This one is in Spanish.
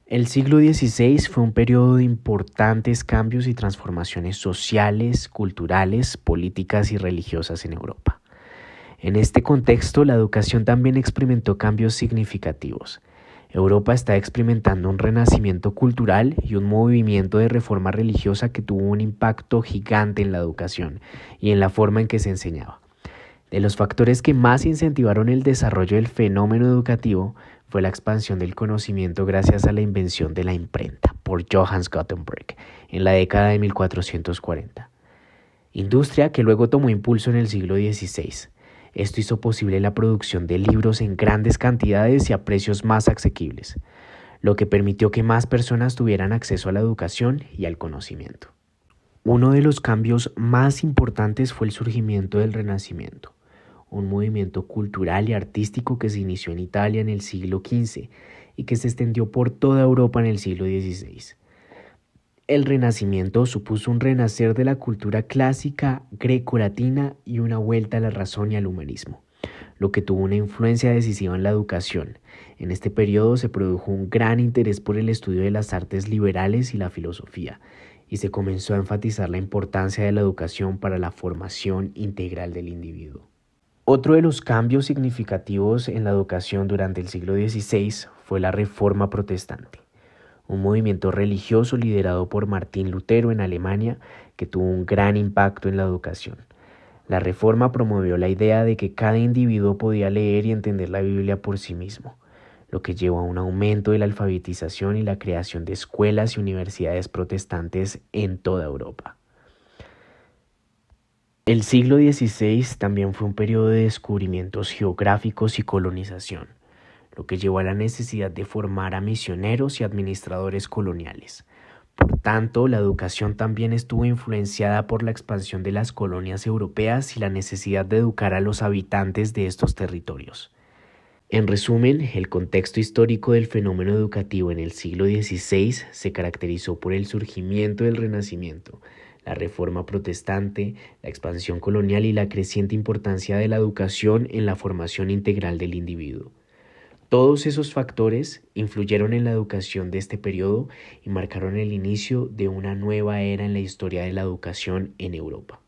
El siglo XVI fue un periodo de importantes cambios y transformaciones sociales, culturales, políticas y religiosas en Europa. En este contexto, la educación también experimentó cambios significativos. Europa está experimentando un renacimiento cultural y un movimiento de reforma religiosa que tuvo un impacto gigante en la educación y en la forma en que se enseñaba. De los factores que más incentivaron el desarrollo del fenómeno educativo fue la expansión del conocimiento gracias a la invención de la imprenta por Johannes Gutenberg en la década de 1440. Industria que luego tomó impulso en el siglo XVI. Esto hizo posible la producción de libros en grandes cantidades y a precios más asequibles, lo que permitió que más personas tuvieran acceso a la educación y al conocimiento. Uno de los cambios más importantes fue el surgimiento del Renacimiento, un movimiento cultural y artístico que se inició en Italia en el siglo XV y que se extendió por toda Europa en el siglo XVI. El Renacimiento supuso un renacer de la cultura clásica greco-latina y una vuelta a la razón y al humanismo, lo que tuvo una influencia decisiva en la educación. En este periodo se produjo un gran interés por el estudio de las artes liberales y la filosofía, y se comenzó a enfatizar la importancia de la educación para la formación integral del individuo. Otro de los cambios significativos en la educación durante el siglo XVI fue la Reforma Protestante, un movimiento religioso liderado por Martín Lutero en Alemania que tuvo un gran impacto en la educación. La Reforma promovió la idea de que cada individuo podía leer y entender la Biblia por sí mismo, lo que llevó a un aumento de la alfabetización y la creación de escuelas y universidades protestantes en toda Europa. El siglo XVI también fue un periodo de descubrimientos geográficos y colonización, lo que llevó a la necesidad de formar a misioneros y administradores coloniales. Por tanto, la educación también estuvo influenciada por la expansión de las colonias europeas y la necesidad de educar a los habitantes de estos territorios. En resumen, el contexto histórico del fenómeno educativo en el siglo XVI se caracterizó por el surgimiento del Renacimiento, la Reforma Protestante, la expansión colonial y la creciente importancia de la educación en la formación integral del individuo. Todos esos factores influyeron en la educación de este periodo y marcaron el inicio de una nueva era en la historia de la educación en Europa.